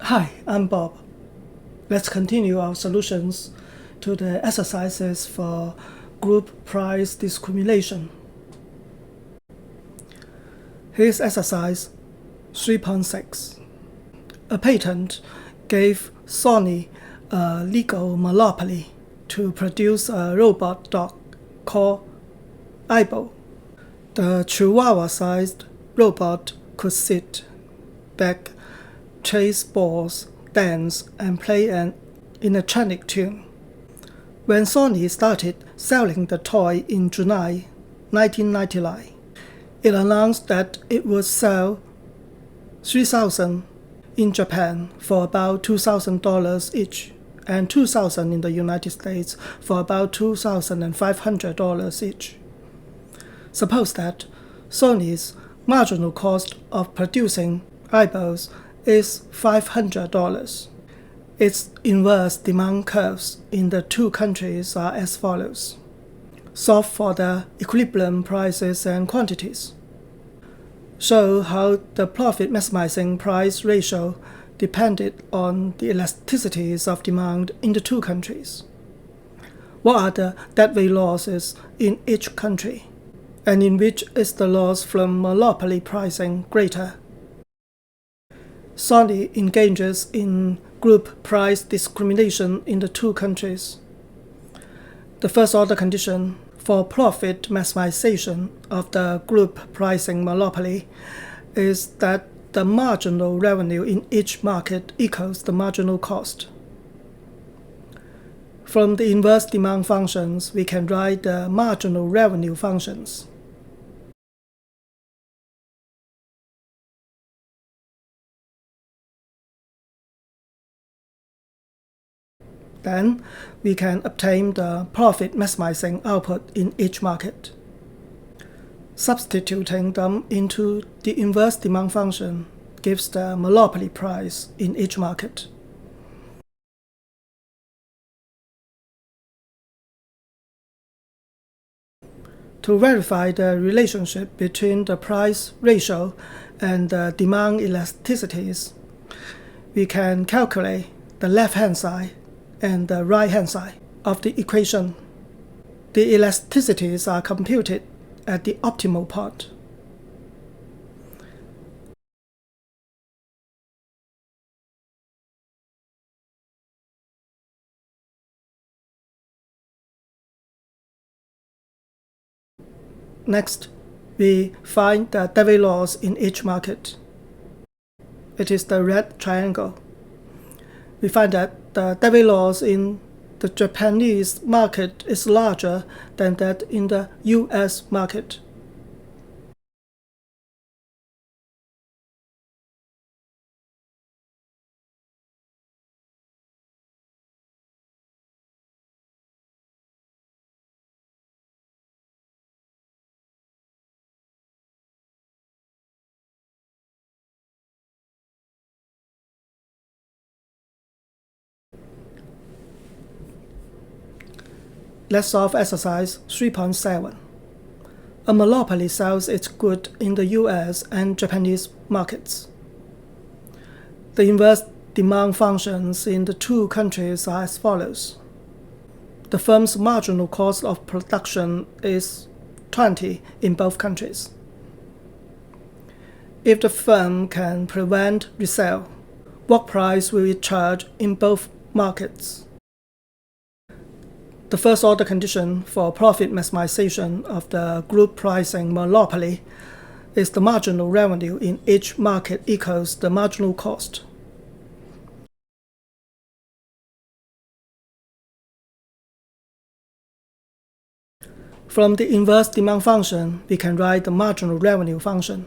Hi, I'm Bob. Let's continue our solutions to the exercises for group price discrimination. Here's exercise 3.6. A patent gave Sony a legal monopoly to produce a robot dog called Aibo. The chihuahua-sized robot could sit back, chase balls, dance, and play an electronic tune. When Sony started selling the toy in July 1999, it announced that it would sell 3,000 in Japan for about $2,000 each, and 2,000 in the United States for about $2,500 each. Suppose that Sony's marginal cost of producing Aibos is $500. Its inverse demand curves in the two countries are as follows. Solve for the equilibrium prices and quantities. Show how the profit-maximizing price ratio depended on the elasticities of demand in the two countries. What are the deadweight losses in each country, and in which is the loss from monopoly pricing greater? Sony engages in group price discrimination in the two countries. The first order condition for profit maximization of the group pricing monopoly is that the marginal revenue in each market equals the marginal cost. From the inverse demand functions, we can write the marginal revenue functions. Then we can obtain the profit-maximizing output in each market. Substituting them into the inverse demand function gives the monopoly price in each market. To verify the relationship between the price ratio and the demand elasticities, we can calculate the left-hand side and the right-hand side of the equation. The elasticities are computed at the optimal point. Next, we find the deadweight loss in each market. It is the red triangle. We find that the deadweight loss in the Japanese market is larger than that in the US market. Let's solve exercise 3.7. A monopoly sells its good in the US and Japanese markets. The inverse demand functions in the two countries are as follows. The firm's marginal cost of production is 20 in both countries. If the firm can prevent resale, what price will it charge in both markets? The first order condition for profit maximization of the group pricing monopoly is the marginal revenue in each market equals the marginal cost. From the inverse demand function, we can write the marginal revenue function.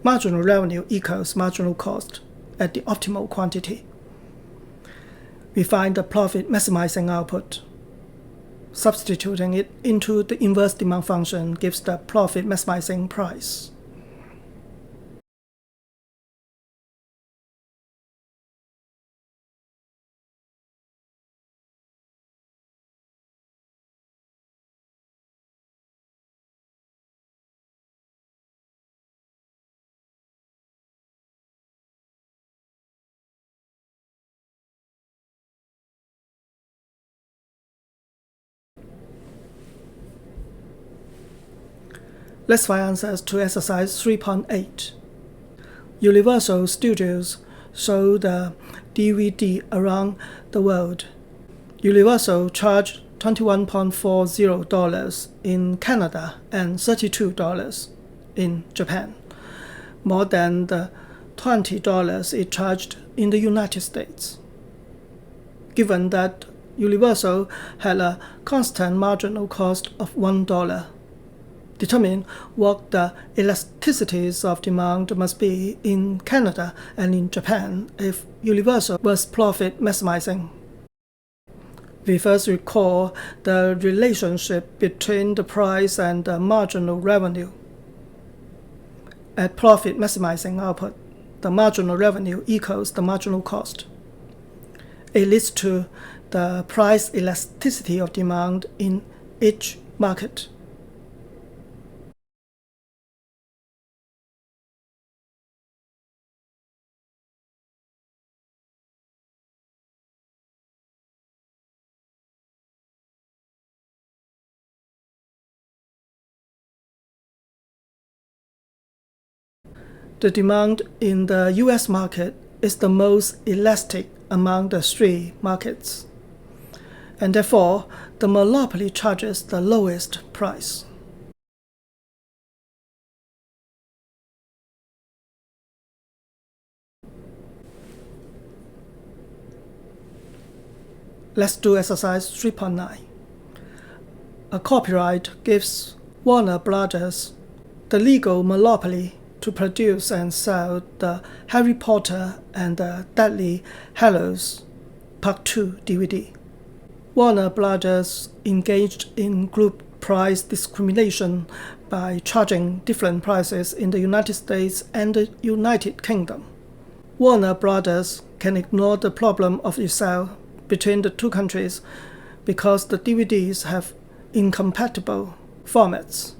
Marginal revenue equals marginal cost at the optimal quantity. We find the profit maximizing output. Substituting it into the inverse demand function gives the profit maximizing price. Let's find answers to exercise 3.8. Universal Studios sold the DVD around the world. Universal charged $21.40 in Canada and $32 in Japan, more than the $20 it charged in the United States. Given that Universal had a constant marginal cost of $1, determine what the elasticities of demand must be in Canada and in Japan if Universal was profit maximizing. We first recall the relationship between the price and the marginal revenue. At profit maximizing output, the marginal revenue equals the marginal cost. It leads to the price elasticity of demand in each market. The demand in the US market is the most elastic among the three markets, and therefore the monopoly charges the lowest price. Let's do exercise 3.9. A copyright gives Warner Brothers the legal monopoly to produce and sell the Harry Potter and the Deathly Hallows Part 2 DVD. Warner Brothers engaged in group price discrimination by charging different prices in the United States and the United Kingdom. Warner Brothers can ignore the problem of resale between the two countries because the DVDs have incompatible formats.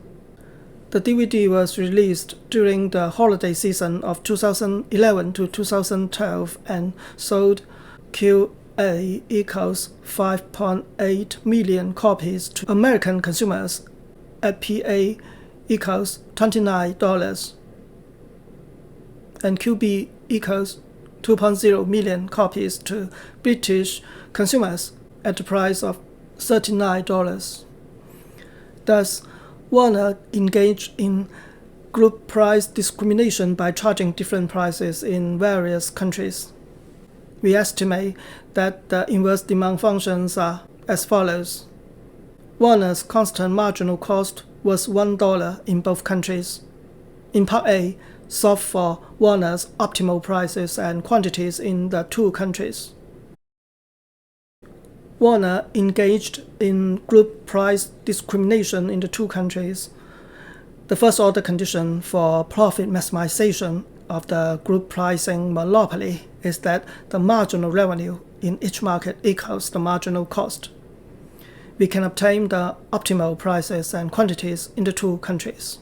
The DVD was released during the holiday season of 2011 to 2012 and sold QA equals 5.8 million copies to American consumers at PA equals $29 and QB equals 2.0 million copies to British consumers at the price of $39. Thus, Warner engaged in group price discrimination by charging different prices in various countries. We estimate that the inverse demand functions are as follows. Warner's constant marginal cost was $1 in both countries. In Part A, solve for Warner's optimal prices and quantities in the two countries. Warner engaged in group price discrimination in the two countries. The first order condition for profit maximization of the group pricing monopoly is that the marginal revenue in each market equals the marginal cost. We can obtain the optimal prices and quantities in the two countries.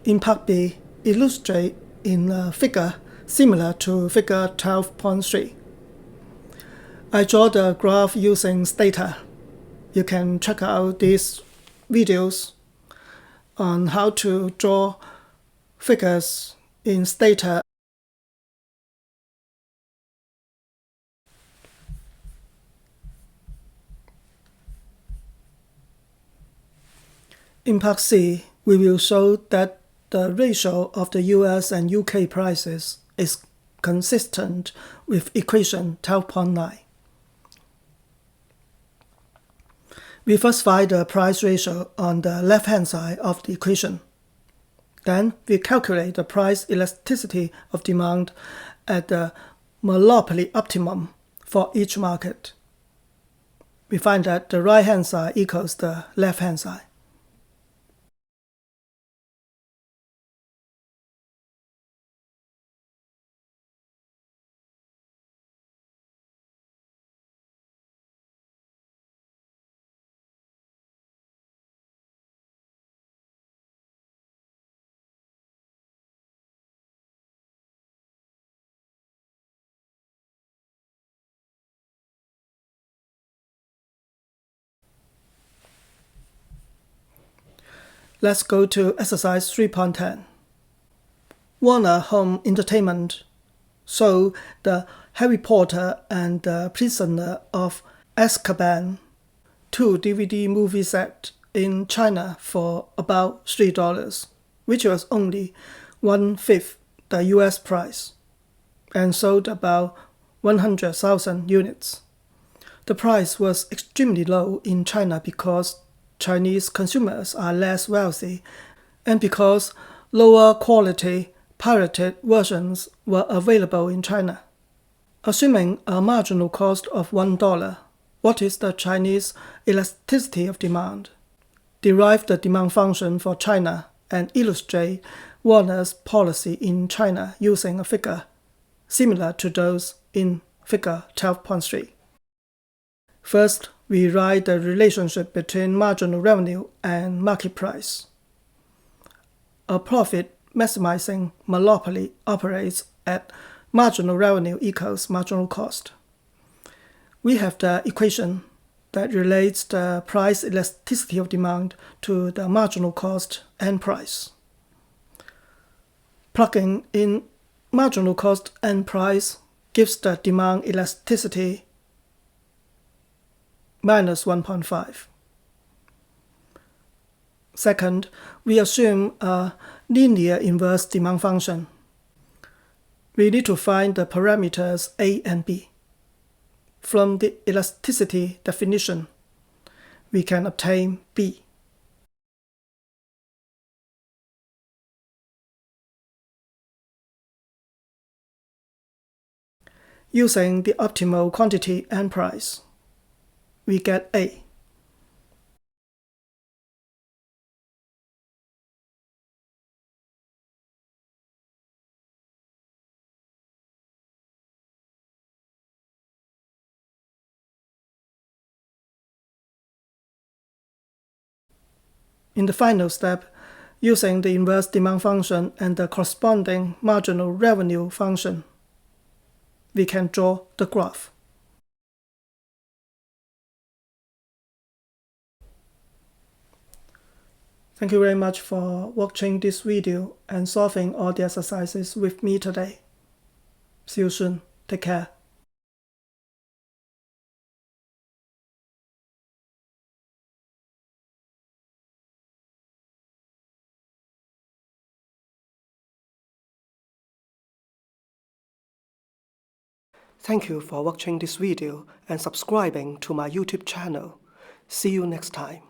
In Part B, illustrate in a figure similar to figure 12.3. I draw the graph using Stata. You can check out these videos on how to draw figures in Stata. In Part C, we will show that the ratio of the US and UK prices is consistent with equation 12.9. We first find the price ratio on the left-hand side of the equation. Then we calculate the price elasticity of demand at the monopoly optimum for each market. we find that the right-hand side equals the left-hand side. Let's go to exercise 3.10. Warner Home Entertainment sold the Harry Potter and the Prisoner of Azkaban 2 DVD movie set in China for about $3, which was only 1/5 the US price, and sold about 100,000 units. The price was extremely low in China because Chinese consumers are less wealthy and because lower quality pirated versions were available in China. Assuming a marginal cost of $1, what is the Chinese elasticity of demand? Derive the demand function for China and illustrate Warner's policy in China using a figure similar to those in figure 12.3. First, we write the relationship between marginal revenue and market price. A profit-maximizing monopoly operates at marginal revenue equals marginal cost. We have the equation that relates the price elasticity of demand to the marginal cost and price. Plugging in marginal cost and price gives the demand elasticity minus 1.5. Second, we assume a linear inverse demand function. We need to find the parameters A and B. From the elasticity definition, we can obtain B. Using the optimal quantity and price, we get A. In the final step, using the inverse demand function and the corresponding marginal revenue function, we can draw the graph. Thank you very much for watching this video and solving all the exercises with me today. See you soon. Take care. Thank you for watching this video and subscribing to my YouTube channel. See you next time.